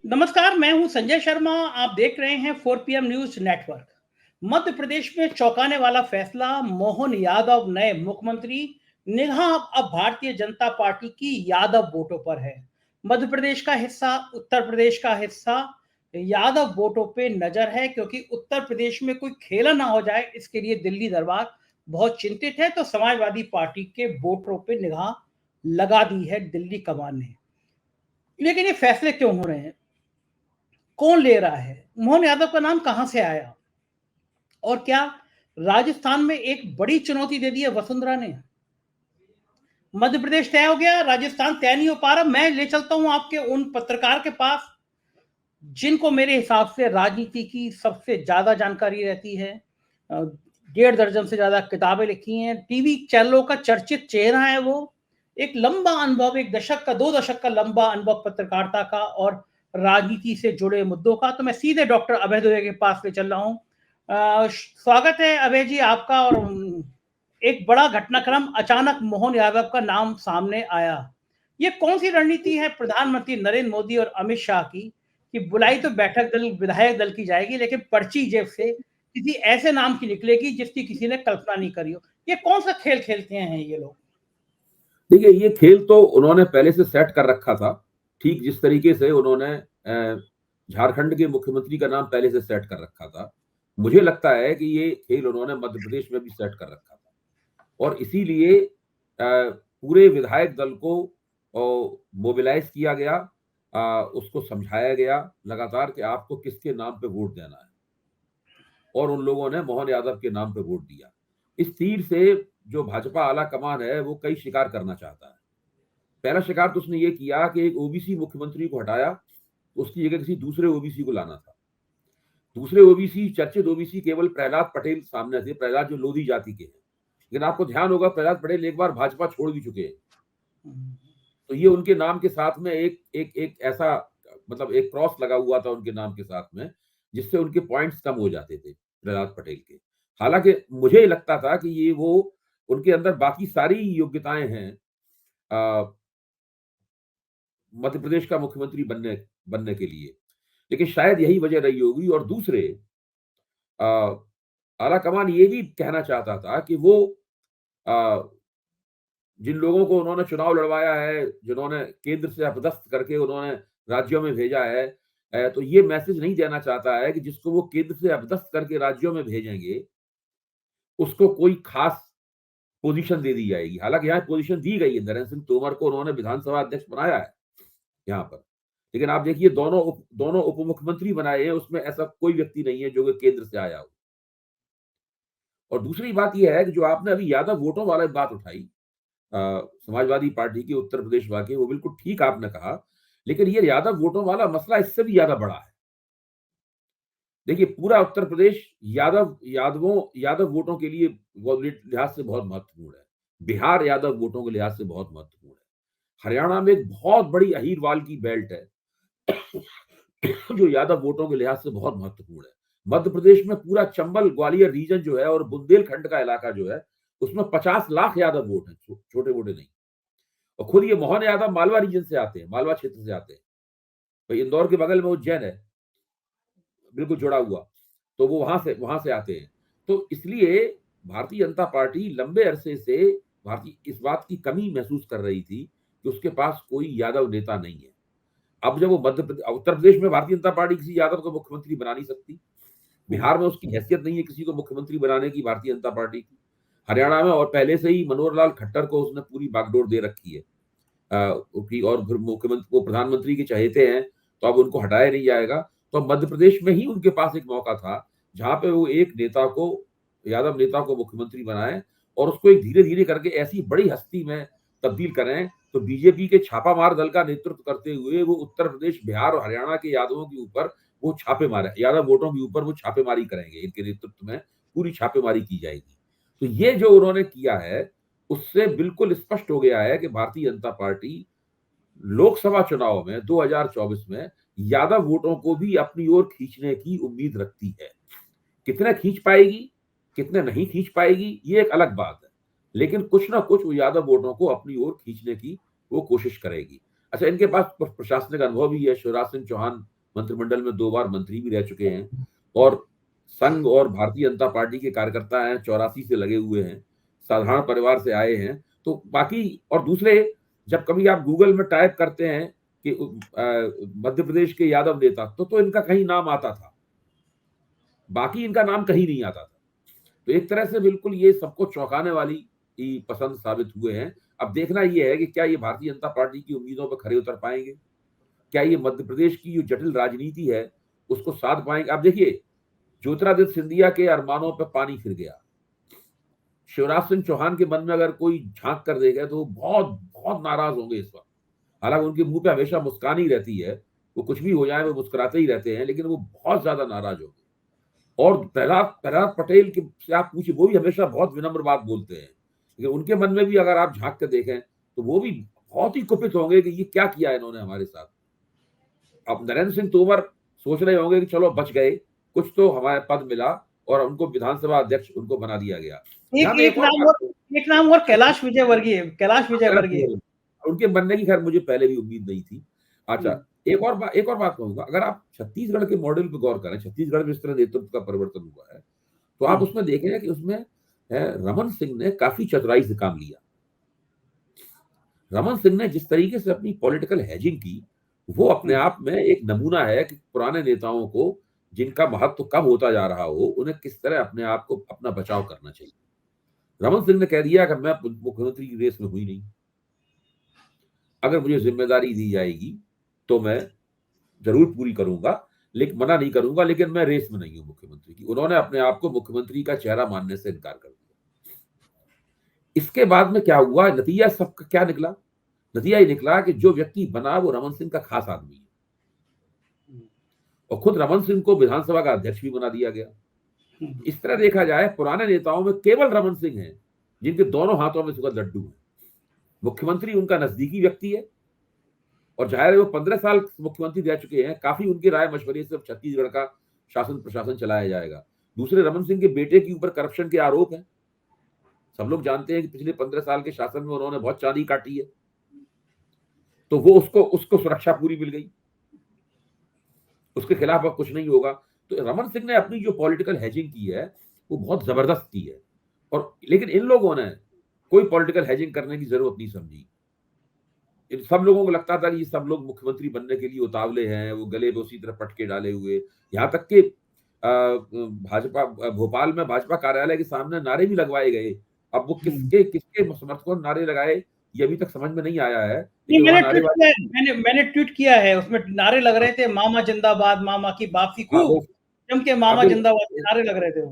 नमस्कार, मैं हूं संजय शर्मा। आप देख रहे हैं 4 PM news network. Madhya Pradesh में चौंकाने वाला फैसला, मोहन यादव नए मुख्यमंत्री। निगाह अब भारतीय जनता पार्टी की यादव वोटों पर है। मध्य प्रदेश का हिस्सा, उत्तर प्रदेश का हिस्सा, यादव वोटों पे नजर है क्योंकि उत्तर प्रदेश में कोई खेला ना हो जाए, इसके लिए दिल्ली दरबार बहुत चिंतित है। तो समाजवादी पार्टी के वोटरों पे निगाह लगा दी है दिल्ली कमान ने। लेकिन ये फैसले क्यों हो रहे हैं, कौन ले रहा है, मोहन यादव का नाम कहां से आया, और क्या राजस्थान में एक बड़ी चुनौती दे दी है वसुंधरा ने। मध्य प्रदेश तय हो गया, राजस्थान तय नहीं हो पा रहा। मैं ले चलता हूं आपके उन पत्रकार के पास जिनको मेरे हिसाब से राजनीति की सबसे ज्यादा जानकारी रहती है। 1.5 दर्जन से ज्यादा किताबें लिखी हैं, टीवी चैनलों का चर्चित चेहरा है वो। एक लंबा अनुभव, 1 दशक का, 2 दशक का लंबा अनुभव पत्रकारिता का और राजनीति से जुड़े मुद्दों का। तो मैं सीधे डॉक्टर अभय दुबे के पास ले चल रहा हूँ। स्वागत है अभय जी आपका। और एक बड़ा घटनाक्रम, अचानक मोहन यादव का नाम सामने आया। ये कौन सी रणनीति है प्रधानमंत्री नरेंद्र मोदी और अमित शाह की कि बुलाई तो बैठक दल, विधायक दल की जाएगी, लेकिन पर्ची जेब से किसी ऐसे नाम की निकलेगी जिसकी किसी ने कल्पना नहीं करी हो। ये कौन सा खेल खेलते हैं ये लोग? देखिए, ये खेल तो उन्होंने पहले से सेट कर रखा था। ठीक जिस तरीके से उन्होंने झारखंड के मुख्यमंत्री का नाम पहले से सेट कर रखा था, मुझे लगता है कि ये खेल उन्होंने मध्य प्रदेश में भी सेट कर रखा था। और इसीलिए पूरे विधायक दल को मोबिलाइज किया गया, उसको समझाया गया लगातार कि आपको किसके नाम पे वोट देना है, और उन लोगों ने मोहन यादव के नाम पे वोट दिया। इस तीर से जो भाजपा आला कमान है वो कई शिकार करना चाहता है। पहला शिकार तो उसने ये किया कि एक ओबीसी मुख्यमंत्री को हटाया, उसकी जगह किसी दूसरे ओबीसी को लाना था। दूसरे ओबीसी, चर्चित ओबीसी केवल प्रहलाद पटेल सामने थे, प्रहलाद जो लोधी जाति के हैं। लेकिन आपको ध्यान होगा प्रहलाद पटेल एक बार भाजपा छोड़ भी चुके हैं। तो ये उनके नाम के साथ में एक एक एक ऐसा, मतलब एक क्रॉस लगा हुआ था उनके नाम के साथ में, जिससे उनके पॉइंट्स कम हो जाते थे प्रहलाद पटेल के। हालांकि मुझे लगता था कि ये वो उनके अंदर बाकी सारी योग्यताएं हैं मध्य प्रदेश का मुख्यमंत्री बनने बनने के लिए, लेकिन शायद यही वजह रही होगी। और दूसरे, आला कमान ये भी कहना चाहता था कि वो आ, जिन लोगों को उन्होंने चुनाव लड़वाया है, जिन्होंने केंद्र से अपदस्थ करके उन्होंने राज्यों में भेजा है, तो ये मैसेज नहीं देना चाहता है कि जिसको वो केंद्र से अपदस्थ करके राज्यों में भेजेंगे उसको कोई खास पोजीशन दे दी जाएगी। हालांकि यहाँ पोजीशन दी गई है, नरेंद्र सिंह तोमर को उन्होंने विधानसभा अध्यक्ष बनाया है यहाँ पर। लेकिन आप देखिए, दोनों उप मुख्यमंत्री बनाए हैं, उसमें ऐसा कोई व्यक्ति नहीं है जो कि केंद्र से आया हो। और दूसरी बात यह है कि जो आपने अभी यादव वोटों वाला बात उठाई, समाजवादी पार्टी के उत्तर प्रदेश वाले, वो बिल्कुल ठीक आपने कहा। लेकिन ये यादव वोटों वाला मसला इससे भी ज्यादा बड़ा है। देखिए, पूरा उत्तर प्रदेश यादव वोटों के लिए लिहाज से बहुत महत्वपूर्ण है। बिहार यादव वोटों के लिहाज से बहुत महत्वपूर्ण है। हरियाणा में एक बहुत बड़ी अहीरवाल की बेल्ट है जो यादव वोटों के लिहाज से बहुत महत्वपूर्ण है। मध्य प्रदेश में पूरा चंबल ग्वालियर रीजन जो है और बुंदेलखंड का इलाका जो है, उसमें 50 लाख यादव वोट हैं, छोटे वोटे नहीं। और खुद ये मोहन यादव मालवा रीजन से आते हैं, मालवा क्षेत्र से आते हैं। तो इंदौर के बगल में उज्जैन है, बिल्कुल जुड़ा हुआ, तो वो वहां से आते हैं। तो इसलिए भारतीय जनता पार्टी लंबे अरसे से भारतीय इस बात की कमी महसूस कर रही थी कि उसके पास कोई यादव नेता नहीं है। अब जब वो उत्तर प्रदेश में भारतीय जनता पार्टी किसी यादव को मुख्यमंत्री बना नहीं सकती, बिहार में उसकी हैसियत नहीं है किसी को मुख्यमंत्री बनाने की भारतीय जनता पार्टी की, हरियाणा में और पहले से ही मनोहर लाल खट्टर को उसने पूरी बागडोर दे रखी है, और फिर मुख्यमंत्री, वो प्रधानमंत्री के चहेते हैं, तो अब उनको हटाया नहीं जाएगा। तो मध्य प्रदेश में ही उनके पास एक मौका था जहां पे वो एक नेता को, यादव नेता को मुख्यमंत्री बनाए और उसको एक धीरे धीरे करके ऐसी बड़ी हस्ती में तब्दील करें। तो बीजेपी के छापामार दल का नेतृत्व करते हुए वो उत्तर प्रदेश, बिहार और हरियाणा के यादवों के ऊपर वो छापे मारे, यादव वोटों के ऊपर वो छापेमारी करेंगे, इनके नेतृत्व में पूरी छापेमारी की जाएगी। तो ये जो उन्होंने किया है, उससे बिल्कुल स्पष्ट हो गया है कि भारतीय जनता पार्टी लोकसभा चुनाव में 2024 में यादव वोटों को भी अपनी ओर खींचने की उम्मीद रखती है। कितने खींच पाएगी, कितने नहीं खींच पाएगी, ये एक अलग बात है, लेकिन कुछ ना कुछ वो यादव वोटों को अपनी ओर खींचने की वो कोशिश करेगी। अच्छा, इनके पास प्रशासनिक अनुभव भी है। शिवराज सिंह चौहान मंत्रिमंडल में 2 बार मंत्री भी रह चुके हैं और संघ और भारतीय जनता पार्टी के कार्यकर्ता हैं, 84 से लगे हुए हैं, साधारण परिवार से आए हैं। तो बाकी और दूसरे, जब कभी आप गूगल में टाइप करते हैं कि मध्य प्रदेश के यादव नेता, तो इनका कहीं नाम आता था, बाकी इनका नाम कहीं नहीं आता था। तो एक तरह से बिल्कुल ये सबको चौंकाने वाली ही पसंद साबित हुए हैं। अब देखना ये है कि क्या ये भारतीय जनता पार्टी की उम्मीदों पर खरे उतर पाएंगे? क्या ये मध्य प्रदेश की जो जटिल राजनीति है, उसको साध पाएंगे? आप देखिए, ज्योतिरादित्य सिंधिया के अरमानों पर पानी फिर गया। शिवराज सिंह चौहान के मन में अगर कोई झांक कर देगा तो वो बहुत बहुत नाराज होंगे इस वक्त। हालांकि उनके मुंह पे हमेशा मुस्कान ही रहती है, वो कुछ भी हो जाए वो मुस्कुराते ही रहते हैं, लेकिन वो बहुत ज्यादा नाराज होंगे। और प्रहलाद प्रहलाद पटेल के से आप पूछिए, वो भी हमेशा बहुत विनम्र बात बोलते हैं, लेकिन उनके मन में भी अगर आप झांक कर देखें तो वो भी बहुत ही कुपित होंगे कि ये क्या किया इन्होंने हमारे साथ। अब नरेंद्र सिंह तोमर सोच रहे होंगे कि चलो बच गए, कुछ तो हमारे पद मिला और उनको विधानसभा अध्यक्ष उनको बना दिया गया। एक यहाँ मैं एक नाम और एक नाम और कैलाश विजयवर्गीय, कैलाश विजयवर्गीय। उनके बनने की खैर मुझे पहले भी उम्मीद नहीं थी। अच्छा, एक और बात कहूंगा, अगर आप छत्तीसगढ़ के मॉडल पर गौर करें, छत्तीसगढ़ में इस तरह नेतृत्व का परिवर्तन हुआ है, तो आप उसमें देखें कि उसमें रमन सिंह ने काफी चतुराई से काम लिया। रमन सिंह ने जिस तरीके से अपनी पॉलिटिकल हैजिंग की, वो अपने आप में एक नमूना है कि पुराने नेताओं को जिनका महत्व कम होता जा रहा हो, उन्हें किस तरह अपने आप को अपना बचाव करना चाहिए। रमन सिंह ने कह दिया कि मैं मुख्यमंत्री की रेस में हुई नहीं, अगर मुझे जिम्मेदारी दी जाएगी तो मैं जरूर पूरी करूंगा, लेकिन मना नहीं करूंगा, लेकिन मैं रेस में नहीं हूं मुख्यमंत्री की। उन्होंने अपने आप को मुख्यमंत्री का चेहरा मानने से इनकार कर दिया। इसके बाद में क्या हुआ, नतीजा सबका क्या निकला? नतीजा ये निकला कि जो व्यक्ति बना वो रमन सिंह का खास आदमी है, और खुद रमन सिंह को विधानसभा का अध्यक्ष भी बना दिया गया। इस तरह देखा जाए, पुराने नेताओं में केवल रमन सिंह है जिनके दोनों हाथों में सुगंध लड्डू है। मुख्यमंत्री उनका नजदीकी व्यक्ति है, और जाहिर है वो 15 साल मुख्यमंत्री रह चुके हैं, काफी उनकी राय मशवरे से छत्तीसगढ़ का शासन प्रशासन चलाया जाएगा। दूसरे, रमन सिंह के बेटे के ऊपर करप्शन के आरोप हैं। सब लोग जानते हैं कि पिछले 15 साल के शासन में उन्होंने बहुत चांदी काटी है, तो वो उसको सुरक्षा पूरी मिल गई, उसके खिलाफ अब कुछ नहीं होगा। तो रमन सिंह ने अपनी जो पॉलिटिकल हैजिंग की है वो बहुत जबरदस्त की है, और लेकिन इन लोगों ने कोई पॉलिटिकल हैजिंग करने की जरूरत नहीं समझी। इन सब लोगों को लगता था कि ये सब लोग मुख्यमंत्री बनने के लिए उतावले हैं, वो गले पे उसी तरह पटके डाले हुए। यहाँ तक कि भाजपा भोपाल में भाजपा कार्यालय के सामने नारे भी लगवाए गए। अब वो किसके किसके समर्थकों ने नारे लगाए ये अभी तक समझ में नहीं आया है, लेकिन वहां मैंने ट्वीट किया है, उसमें नारे लग रहे थे, मामा जिंदाबाद, मामा की वापसी, खूब जम के मामा जिंदाबाद नारे लग रहे थे।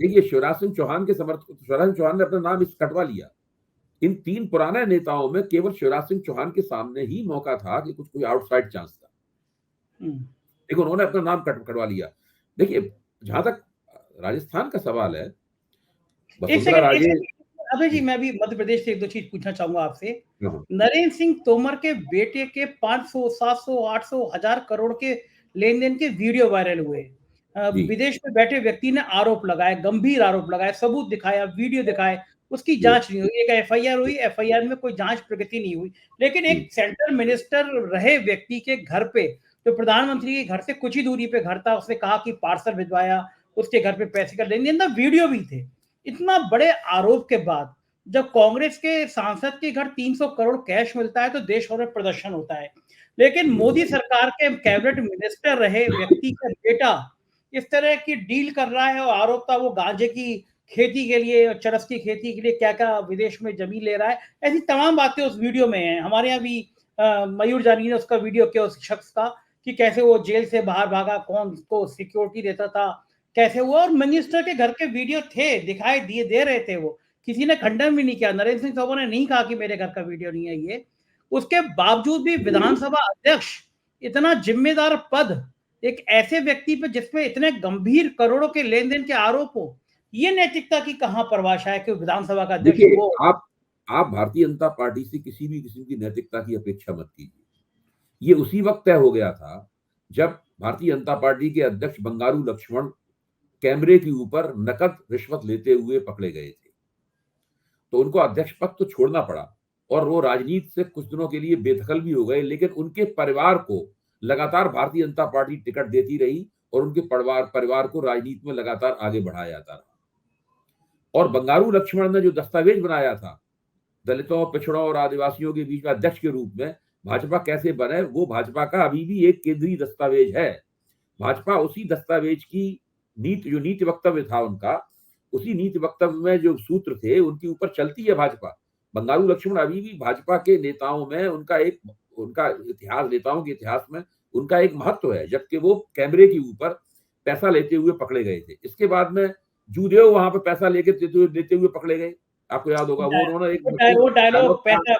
देखिए, शिवराज सिंह चौहान के समर्थक, शिवराज सिंह चौहान ने अपना नाम इस कटवा लिया। इन 3 पुराने नेताओं में केवल शिवराज सिंह चौहान के सामने ही मौका था कि कुछ कोई आउटसाइड चांस था, लेकिन उन्होंने अपना नाम कटवा लिया। देखिए, जहां तक राजस्थान का सवाल है, वसुंधरा राजे। अभय जी, मैं भी मध्य प्रदेश से एक दो चीज पूछना चाहूंगा आपसे। नरेंद्र सिंह तोमर के बेटे के 500, 700, 800, 1000 करोड़ के लेन देन के वीडियो वायरल हुए। विदेश में बैठे व्यक्ति ने आरोप लगाए, गंभीर आरोप लगाए, सबूत दिखाया, वीडियो दिखाए, उसकी जांच नहीं हुई। एक एफआईआर हुई, एफआईआर में कोई जांच प्रगति नहीं हुई। लेकिन एक सेंट्रल मिनिस्टर रहे व्यक्ति के घर पे, जो प्रधानमंत्री के घर से कुछ ही दूरी पे घर था, उसने कहा कि पार्सल भिजवाया, उसके घर पे पैसे का लेन देन, वीडियो भी थे। इतना बड़े आरोप के बाद जब कांग्रेस के सांसद के घर 300 करोड़ कैश मिलता है तो देश भर में प्रदर्शन होता है। लेकिन मोदी सरकार के कैबिनेट मिनिस्टर रहे व्यक्ति का बेटा इस तरह की डील कर रहा है, और आरोप था वो गांजे की खेती के लिए और चरस की खेती के लिए क्या क्या विदेश में जमीन ले रहा है। ऐसी तमाम बातें उस वीडियो में हैं। हमारे यहाँ भी मयूर जानी ने उसका वीडियो किया उस शख्स का, कि कैसे वो जेल से बाहर भागा, कौन उसको सिक्योरिटी देता था, कैसे हुआ। और मिनिस्टर के घर के वीडियो थे, दिखाई दिए दे रहे थे, वो किसी ने खंडन भी नहीं किया। नरेंद्र सिंह तोमर ने नहीं कहा कि मेरे घर का वीडियो नहीं है ये। उसके बावजूद भी विधानसभा अध्यक्ष, इतना जिम्मेदार पद, एक ऐसे व्यक्ति पे जिसमें इतने गंभीर करोड़ों के लेन देन के आरोप हो, ये नैतिकता की कहां परिभाषा है कि विधानसभा का अध्यक्ष वो। आप भारतीय जनता पार्टी से किसी भी किस्म की नैतिकता की अपेक्षा मत कीजिए। ये उसी वक्त तय हो गया था जब भारतीय जनता पार्टी के अध्यक्ष बंगारू लक्ष्मण कैमरे के ऊपर नकद रिश्वत लेते हुए पकड़े गए थे, तो उनको अध्यक्ष पद तो छोड़ना पड़ा, और वो राजनीति से कुछ दिनों के लिए बेदखल भी हो गए। लेकिन उनके परिवार को लगातार भारतीय जनता पार्टी टिकट देती रही और उनके परिवार को राजनीति में लगातार आगे बढ़ाया जाता रहा। और बंगारू लक्ष्मण ने जो दस्तावेज बनाया था दलितों, पिछड़ों और आदिवासियों के बीच में अध्यक्ष के रूप में भाजपा कैसे बने, वो भाजपा का अभी भी एक केंद्रीय दस्तावेज है। भाजपा उसी दस्तावेज की जो नीति वक्तव्य था उनका, उसी नीति वक्तव्य में जो सूत्र थे उनके ऊपर चलती है भाजपा। बंगारू लक्ष्मण अभी भी भाजपा के नेताओं में उनका इतिहास, नेताओं के इतिहास में उनका एक महत्व है, जबकि वो कैमरे के ऊपर पैसा लेते हुए पकड़े गए थे। इसके बाद में जूदेव वहां पे पैसा लेते हुए पकड़े गए, आपको याद होगा। वो उन्होंने एक वो डायलॉग पैसा,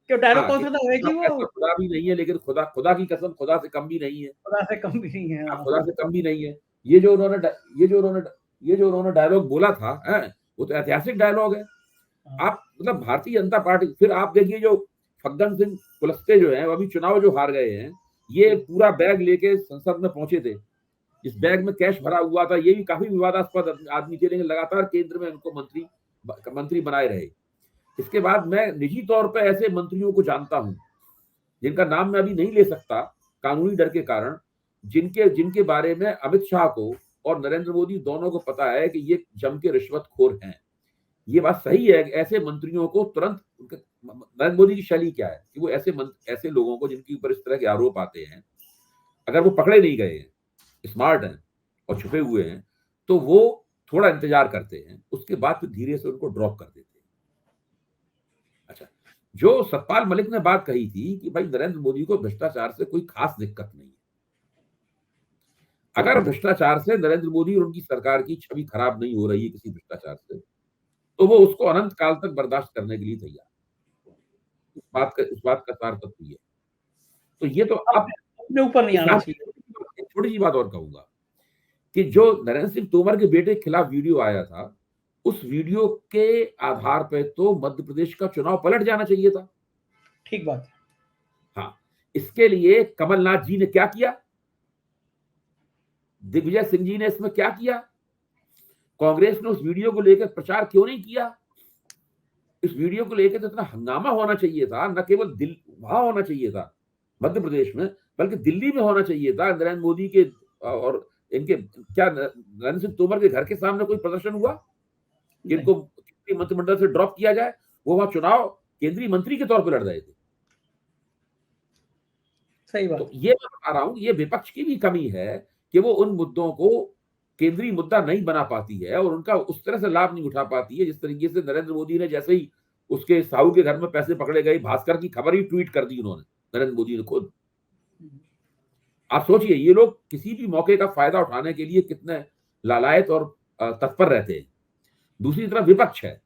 क्यों डायलॉग हाँ, कौन सा था भाई जी? वो खुदा भी नहीं है, लेकिन खुदा की कसम खुदा से कम भी नहीं है। खुदा से कम भी नहीं है। हाँ। खुदा से कम भी नहीं है। ये जो उन्होंने डायलॉग बोला था, वो तो ऐतिहासिक डायलॉग है। आप मतलब भारतीय जनता पार्टी, फिर आप देखिए जो फग्गन सिंह कुलस्ते जो है, वो अभी चुनाव जो हार गए हैं, ये पूरा बैग लेके संसद में पहुंचे थे। इस बैग में कैश भरा हुआ था। ये भी काफी विवादास्पद आदमी थे, लेकिन लगातार केंद्र में उनको मंत्री बनाए रहे। इसके बाद मैं निजी तौर पर ऐसे मंत्रियों को जानता हूं जिनका नाम मैं अभी नहीं ले सकता कानूनी डर के कारण, जिनके बारे में अमित शाह को और नरेंद्र मोदी दोनों को पता है कि ये जम के रिश्वतखोर हैं। ये बात सही है कि ऐसे मंत्रियों को तुरंत, नरेंद्र मोदी की शैली क्या है कि वो ऐसे लोगों को जिनके ऊपर इस तरह के आरोप आते हैं, अगर वो पकड़े नहीं गए हैं, स्मार्ट हैं और छुपे हुए हैं, तो वो थोड़ा इंतजार करते हैं, उसके बाद फिर धीरे से उनको ड्रॉप कर देते हैं। अच्छा, जो सतपाल मलिक ने बात कही थी कि भाई नरेंद्र मोदी को भ्रष्टाचार से कोई खास दिक्कत नहीं है। अगर भ्रष्टाचार से नरेंद्र मोदी और उनकी सरकार की छवि खराब नहीं हो रही है किसी भ्रष्टाचार से, तो वो उसको अनंत काल तक बर्दाश्त करने के लिए तैयार। उस बात का सार तत्व है। तो ये तो अब अपने ऊपर नहीं आना चाहिए। एक छोटी सी बात और कहूंगा कि जो नरेंद्र सिंह तोमर के बेटे के खिलाफ वीडियो आया था, उस वीडियो के आधार पे तो मध्य प्रदेश का चुनाव पलट जाना चाहिए था। ठीक बात है। हाँ, इसके लिए कमलनाथ जी ने क्या किया, दिग्विजय सिंह जी ने इसमें क्या किया, कांग्रेस ने उस वीडियो को लेकर प्रचार क्यों नहीं किया? इस वीडियो को लेकर तो इतना हंगामा होना चाहिए था, न केवल वहां होना चाहिए था मध्य प्रदेश में, बल्कि दिल्ली में होना चाहिए था। नरेंद्र मोदी के और इनके, क्या नरेंद्र सिंह तोमर के घर के सामने कोई प्रदर्शन हुआ कि इनको केंद्रीय मंत्रिमंडल से ड्रॉप किया जाए? वो वहां चुनाव केंद्रीय मंत्री के तौर पर लड़ रहे थे। सही बात। तो ये मैं बता रहा हूं, ये विपक्ष की भी कमी है कि वो उन मुद्दों को केंद्रीय मुद्दा नहीं बना पाती है और उनका उस तरह से लाभ नहीं उठा पाती है जिस तरीके से नरेंद्र मोदी ने, जैसे ही उसके साहू के घर में पैसे पकड़े गए, भास्कर की खबर ही ट्वीट कर दी उन्होंने, नरेंद्र मोदी ने खुद। आप सोचिए, ये लोग किसी भी मौके का फायदा उठाने के लिए कितने लालायत और तत्पर रहते हैं। दूसरी तरफ विपक्ष है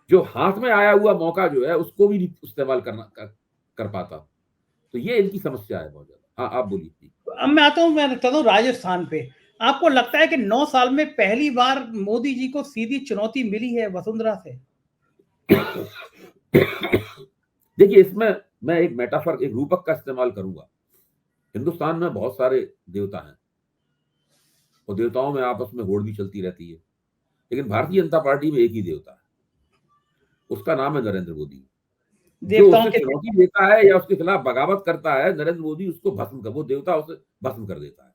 जो हाथ में आया हुआ मौका जो है उसको भी नहीं इस्तेमाल कर पाता। तो ये इनकी समस्या है बहुत ज्यादा। हाँ, आप बोलिए। अब मैं आता हूँ राजस्थान पे। आपको लगता है कि 9 साल में पहली बार मोदी जी को सीधी चुनौती मिली है वसुंधरा से? देखिए, इसमें मैं एक मेटाफर, एक रूपक का इस्तेमाल करूंगा। हिंदुस्तान में बहुत सारे देवता हैं और देवताओं में आपस में होड़ भी चलती रहती है, लेकिन भारतीय जनता पार्टी में एक ही देवता है, उसका नाम है नरेंद्र मोदी। जो उसे चुनौती देता है या उसके खिलाफ बगावत करता है, नरेंद्र मोदी उसको वो देवता उसे भस्म कर देता है।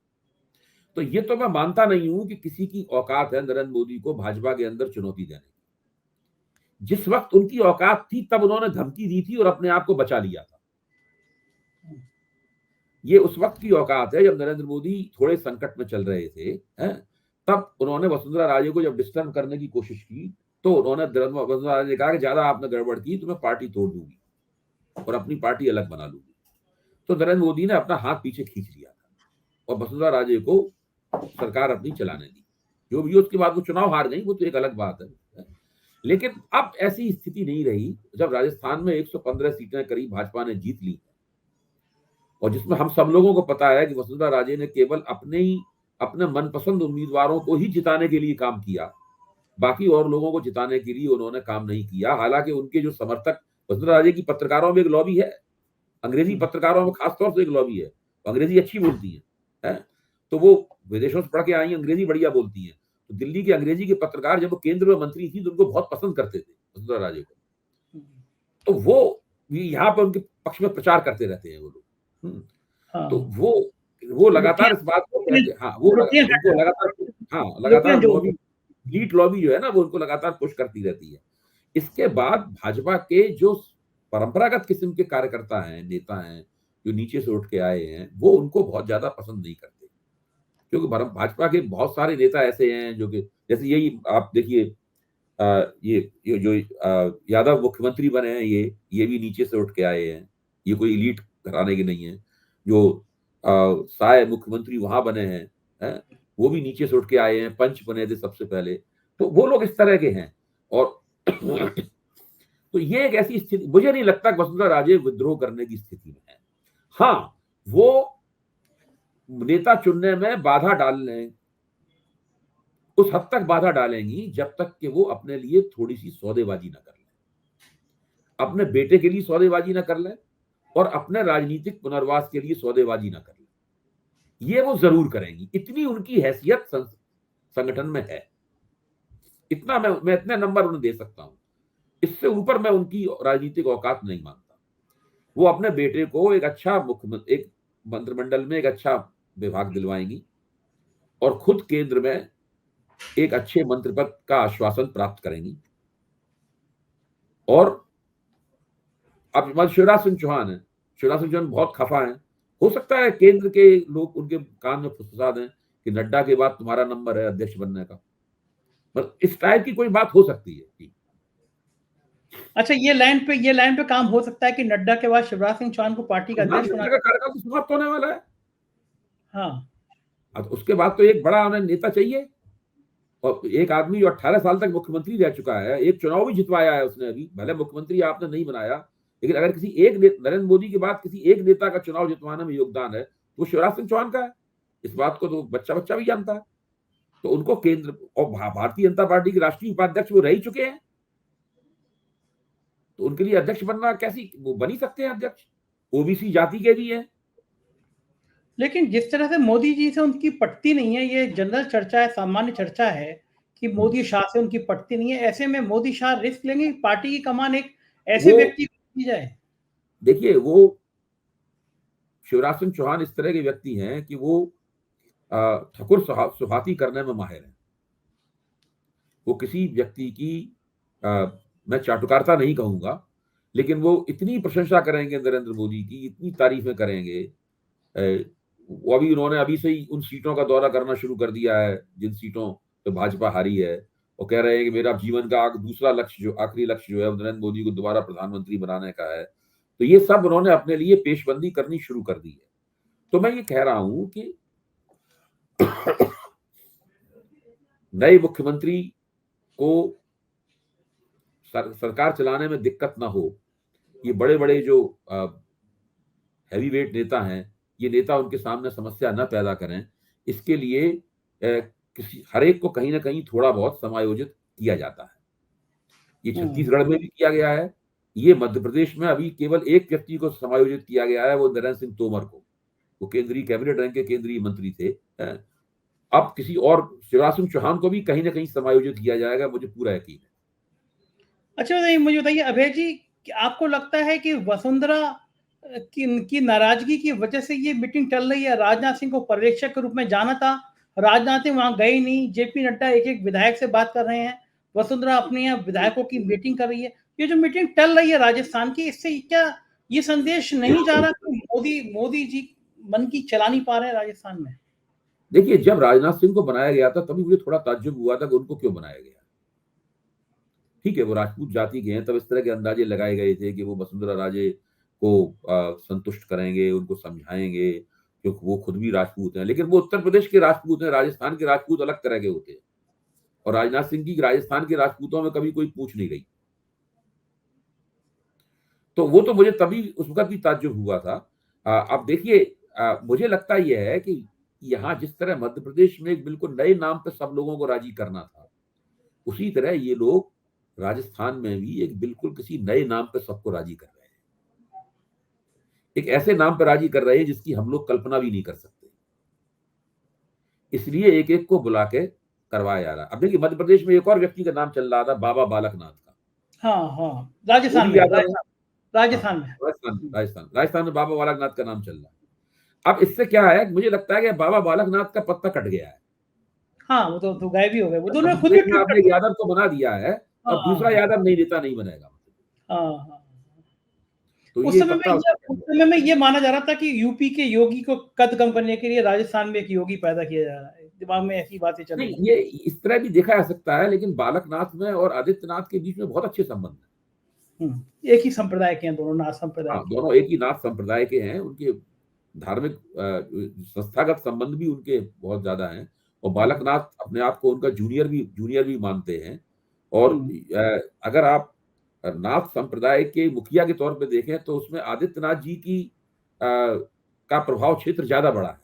तो ये तो मैं मानता नहीं हूं कि किसी की औकात है नरेंद्र मोदी को भाजपा के अंदर चुनौती देने की। जिस वक्त उनकी औकात थी तब उन्होंने धमकी दी थी और अपने आप को बचा लिया था। ये उस वक्त की औकात है जब नरेंद्र मोदी थोड़े संकट में चल रहे थे, तब उन्होंने वसुंधरा राजे को जब डिस्टर्ब करने की कोशिश की तो उन्होंने वसुंधरा राजे ने कहा कि ज्यादा आपने गड़बड़ की तो मैं पार्टी तोड़ दूंगी और अपनी पार्टी अलग बना लूंगी। तो नरेंद्र मोदी ने अपना हाथ पीछे खींच लिया था और वसुंधरा राजे को सरकार अपनी चलाने दी। जो भी उसके बाद वो चुनाव हार गई, वो तो एक अलग बात है। लेकिन अब ऐसी स्थिति नहीं रही जब राजस्थान में 115 सीटें करीब भाजपा ने जीत ली और जिसमें हम सब लोगों को पता है कि वसुंधरा राजे ने केवल अपने मनपसंद उम्मीदवारों को ही जिताने के लिए काम किया, बाकी और लोगों को जिताने के लिए उन्होंने काम नहीं किया। हालांकि उनके जो समर्थक, वसुंधरा राजे की पत्रकारों में एक लॉबी है, अंग्रेजी पत्रकारों में खासतौर से एक लॉबी है, अंग्रेजी अच्छी बोलती है, तो वो विदेशों से पढ़ के आई, अंग्रेजी बढ़िया बोलती है। तो दिल्ली के अंग्रेजी के पत्रकार जब वो केंद्र में मंत्री थी तो उनको बहुत पसंद करते थे वसुंधरा राजे को, तो वो यहाँ पर उनके पक्ष में प्रचार करते रहते हैं वो लोग। तो वो वो लगातार लुटियन इस बात को कहते हाँ, वो लुटियन उनको लगातार हाँ, लुटियन लगातार जो लॉबी लीड लॉबी जो है ना, वो उनको लगातार पुश करती रहती है। इसके बाद भाजपा के जो परंपरागत किस्म के कार्यकर्ता हैं, नेता हैं, जो नीचे से उठ के आए हैं, वो उनको बहुत ज़्यादा पसंद नहीं करते। क्योंकि भाजपा के बहुत सारे नेता ऐसे हैं जो कि जैसे यही आप देखिए ये जो यादव मुख्यमंत्री बने हैं ये भी नीचे से उठ के आए हैं। ये कोई एलीट घराने के नहीं है। जो साय मुख्यमंत्री वहाँ बने हैं? वो भी नीचे से उठ के आए हैं, पंच बने थे सबसे पहले। तो वो लोग इस तरह के हैं और तो ये एक ऐसी स्थिति मुझे नहीं लगता कि वसुंधरा राजे विद्रोह करने की स्थिति में है। हाँ, वो नेता चुनने में बाधा डालने उस हद तक बाधा डालेंगी जब तक कि वो अपने लिए थोड़ी-सी सौदेबाजी ना कर लें। अपने बेटे के लिए सौदेबाजी ना कर लें और अपने राजनीतिक पुनर्वास के लिए सौदेबाजी ना कर लें। ये वो ज़रूर करेंगी। इतनी उनकी हैसियत संगठन में है। इतना मैं इतने नंबर उन्हें दे सकता हूँ। इससे ऊपर मैं उनकी राजनीतिक औकात नहीं मानता। वो अपने बेटे को एक मंत्रिमंडल में एक अच्छा विभाग दिलवाएँगी और खुद केंद्र में एक अच्छे मंत्री पद का आश्वासन प्राप्त करेंगी। और अब शिवराज सिंह चौहान है। शिवराज सिंह चौहान बहुत खफा हैं। हो सकता है केंद्र के लोग उनके कान में फुसफुसा दें कि नड्डा के बाद तुम्हारा नंबर है अध्यक्ष बनने का। पर इस टाइप की कोई बात हो सकती है कि अच्छा, ये लाइन पे काम हो सकता है कि नड्डा के बाद शिवराज सिंह चौहान को पार्टी का हाँ, अध्यक्ष बना। नड्डा का कार्यकाल तो समाप्त होने वाला है। हाँ, अब उसके बाद तो एक बड़ा उन्हें नेता चाहिए और एक आदमी जो 18 साल तक मुख्यमंत्री रह चुका है, एक चुनाव भी जितवाया है उसने अभी, भले मुख्यमंत्री आपने नहीं बनाया, लेकिन अगर किसी एक नरेंद्र मोदी के बाद किसी एक नेता का चुनाव जितवाने में योगदान है, तो शिवराज सिंह चौहान का है। इस बात को तो बच्चा-बच्चा भी जानता है। तो उनको केंद्र और भारतीय जनता पार्टी के राष्ट्रीय उपाध्यक्ष वो रह ही चुके हैं। तो उनके लिए अध्यक्ष बनना कैसी वो बन ही सकते हैं अध्यक्ष। ओबीसी जाति के भी हैं। लेकिन जिस तरह से मोदी जी से उनकी पटती नहीं है, ये जनरल चर्चा है, सामान्य चर्चा है कि मोदी शाह से उनकी पटती नहीं है। ऐसे में मोदी शाह रिस्क लेंगे कि पार्टी की कमान एक ऐसे वो व्यक्ति को दी जाए। देखिए वो शिवराज सिंह चौहान इस तरह के व्यक्ति हैं कि वो ठकुर सुहाती करने में माहिर हैं। वो किसी व्यक्ति की मैं चाटुकारिता नहीं कहूँगा, लेकिन वो इतनी प्रशंसा करेंगे नरेंद्र मोदी की, इतनी तारीफ़ें करेंगे। वो अभी से ही उन सीटों का दौरा करना शुरू कर दिया है, जिन सीटों पे भाजपा हारी है। वो कह रहे हैं कि मेरा जीवन का दूसरा लक्ष्य जो आखिरी लक्ष्य जो है, वो नरेंद्र मोदी को दोबारा प्रधानमंत्री बनाने का है। तो ये सब उन्होंने अपने लिए पेशबंदी करनी शुरू कर दी है। तो मैं ये कह रहा हूँ कि नए मुख्यमंत्री को सरकार चलाने में दिक्कत ना हो। ये बड़े-बड़े जो हैवीवेट नेता हैं, ये नेता उनके सामने समस्या न पैदा करें, इसके लिए हर एक को कहीं न कहीं थोड़ा बहुत समायोजित किया जाता है। ये छत्तीसगढ़ में भी किया गया है। ये मध्य प्रदेश में अभी केवल एक व्यक्ति को समायोजित किया गया है, वो नरेंद्र सिंह तोमर को। वो केंद्रीय कैबिनेट रैंक के केंद्रीय मंत्री थे। अब किसी और शिवराज सिंह चौहान को भी कहीं न कहीं समायोजित किया जाएगा, मुझे पूरा यकीन है। अच्छा, मुझे बताइए अभय जी, कि आपको लगता है कि वसुंधरा की नाराजगी की वजह से ये मीटिंग टल रही है? राजनाथ सिंह को पर्यवेक्षक के रूप में जाना था, राजनाथ सिंह वहां गए नहीं, जेपी नड्डा एक-एक विधायक से बात कर रहे हैं, वसुंधरा अपने यहाँ विधायकों की मीटिंग कर रही है। ये जो मीटिंग टल रही है राजस्थान की, इससे क्या ये संदेश नहीं जा रहा कि मोदी जी मन की चला नहीं पा रहे हैं राजस्थान में? देखिए, जब राजनाथ सिंह को बनाया गया था, तभी मुझे थोड़ा ताज्जुब हुआ था कि उनको क्यों बनाया गया। ठीक है, वो राजपूत जाति के हैं, तब इस तरह के अंदाजे लगाए गए थे कि वो वसुंधरा राजे को संतुष्ट करेंगे, उनको समझाएँगे, क्योंकि वो खुद भी राजपूत हैं। लेकिन वो उत्तर प्रदेश के राजपूत हैं, राजस्थान के राजपूत अलग तरह के होते हैं। और राजनाथ सिंह की राजस्थान के राजपूतों में कभी कोई पूछ नहीं गई। तो वो तो मुझे तभी उस वक़्त भी ताज्जुब हुआ था। अब देखिए मुझे लगता ये है कि यहाँ जिस तरह मध्य प्रदेश में एक बिल्कुल नए नाम पे सब लोगों को राज़ी करना था, उसी तरह ये लोग राजस्थान में भी एक बिल्कुल किसी नए नाम पे सबको राज़ी कर रहे हैं। एक ऐसे नाम पे राज़ी कर रहे हैं जिसकी हम लोग कल्पना भी नहीं कर सकते। इसलिए एक-एक को बुला के करवाया जा रहा है। अब देखिए मध्य प्रदेश में एक और व्यक्ति का नाम चल रहा था बाबा बालकनाथ का। हाँ, हाँ, वो राजस्थान भी में, यादव है। हाँ, राजस्थान में। राजस्थान में बाबा बालकनाथ का नाम चल रहा है। अब इससे क्या है, मुझे लगता है कि बाबा बालकनाथ का पत्ता कट गया है। हाँ, वो तो गायब ही हो गए, वो अब दोनों खुद ही एक में ट्वीट आपने करते हैं। यादव को बना दिया है, हाँ, अब दूसरा हाँ, यादव नहीं नेता नहीं बनेगा। हाँ, हाँ। तो उस ये समय में पत्ता ये उस समय में ये माना जा रहा था कि यूपी के योगी को कद कम करने के लिए राजस्थान में एक योगी पैदा किया जा रहा है। दिमाग में ऐसी बातें चल नहीं, रही थी। ये इस तरह भी देखा जा सकता है, लेकिन बालकनाथ में और आदित्यनाथ के बीच में बहुत अच्छे संबंध हैं। एक ही संप्रदाय के हैं दोनों, नाथ संप्रदाय हाँ, के। दोनों एक ही नाथ संप्रदाय के हैं, उनके धार्मिक संस्थागत संबंध भी उनके बहुत ज़्यादा हैं और हुँ, बालकनाथ अपने आप को उनका जूनियर भी मानते हैं और हुँ। अगर आप नाथ संप्रदाय के मुखिया के तौर पे देखें तो उसमें आदित्यनाथ जी की का प्रभाव क्षेत्र ज़्यादा बड़ा है।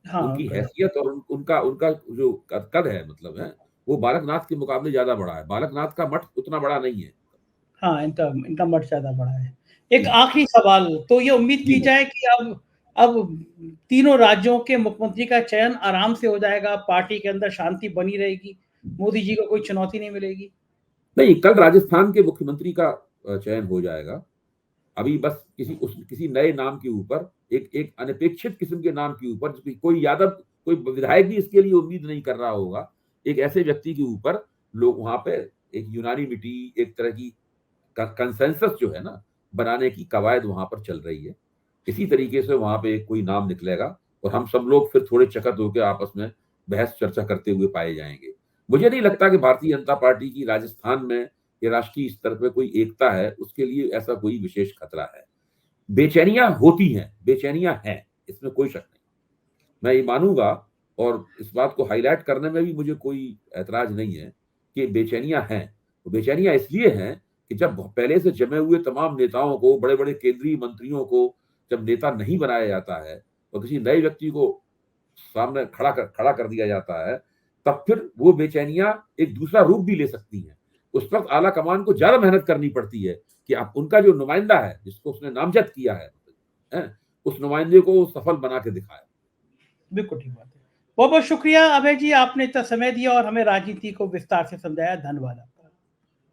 हाँ, उनकी उनका हैसियत और उनका उनका जो कद है मतलब है, वो बालकनाथ के मुकाबले ज़्यादा बड़ा है। बालकनाथ का मठ उतना बड़ा नहीं है। हाँ, इनका इनका मठ ज़्यादा बड़ा है। एक जी, आखिरी सवाल, तो ये उम्मीद जी की हाँ। जाए कि अब तीनों राज्यों के मुख्यमंत्री का चयन आराम से हो जाएगा, पार्टी के अंदर शांति बनी रहेगी, मोदी जी को कोई चुनौती नहीं मिलेगी? नहीं, कल राजस्थान के मुख्यमंत्री का चयन हो जाएगा। अभी बस किसी नए नाम के ऊपर एक एक अनपेक्षित किस्म के नाम के ऊपर कोई यादव कोई विधायक भी इसके लिए उम्मीद नहीं कर रहा होगा। एक ऐसे व्यक्ति के ऊपर लोग वहाँ पे एक यूनानिमिटी एक तरह की कंसेंसस जो है ना, बनाने की कवायद वहाँ पर चल रही है। इसी तरीके से वहाँ पे कोई नाम निकलेगा और हम सब लोग फिर थोड़े चकित होके आपस में बहस चर्चा करते हुए पाए जाएँगे। मुझे नहीं लगता कि भारतीय जनता पार्टी की राजस्थान में या राष्ट्रीय स्तर पे कोई एकता है, उसके लिए ऐसा कोई विशेष खतरा है। बेचैनियाँ होती हैं, बेचैनियाँ हैं, इसमें कोई शक नहीं। मैं ये मानूँगा और इस बात को हाइलाइट करने में भी मुझे कोई ऐतराज़ नहीं है कि बेचैनियाँ हैं। तो बेचैनियाँ इसलिए हैं कि जब पहले से जमे हुए तमाम नेताओं को, बड़े-बड़े केंद्रीय मंत्रियों को जब नेता नहीं बनाया जाता है और किसी नए व्यक्ति को सामने खड़ा कर दिया जाता है, तब फिर वो बेचैनियाँ एक दूसरा रूप भी ले सकती हैं। उस वक़्त आला कमान को ज़्यादा मेहनत करनी पड़ती है कि अब उनका जो नुमाइंदा है, जिसको उसने नामज़द किया है, हैं? उस नुमाइंदे को सफल बना के दिखाए। बिल्कुल ठीक बात है। बहुत-बहुत शुक्रिया अभय जी, आपने इतना समय दिया और हमें राजनीति को विस्तार से समझाया। धन्यवाद आपका।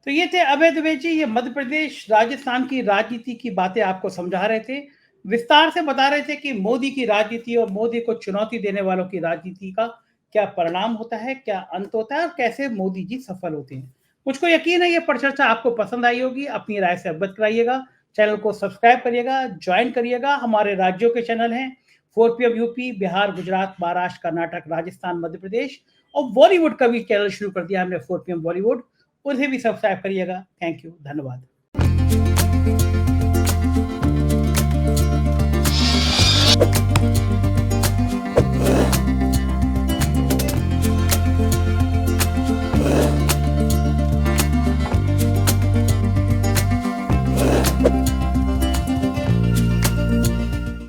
तो ये थे अभय दुबे जी, ये मध्य प्रदेश, राजस्थान की राजनीति की बातें आपको समझा रहे थे। विस्तार से बता रहे थे कि मोदी की राजनीति और मोदी को चुनौती देने वालों की राजनीति का क्या परिणाम होता है, क्या अंत होता है और कैसे मोदी जी सफल होते हैं। मुझको यकीन है ये परिचर्चा आपको पसंद आई होगी। अपनी राय से अवगत कराइएगा। चैनल को सब्सक्राइब करिएगा, ज्वाइन करिएगा। हमारे राज्यों के चैनल हैं 4PM यूपी, बिहार, गुजरात, महाराष्ट्र, कर्नाटक, राजस्थान, मध्य प्रदेश और बॉलीवुड का भी चैनल शुरू कर दिया हमने 4PM बॉलीवुड। उसे भी सब्सक्राइब करिएगा। थैंक यू, धन्यवाद।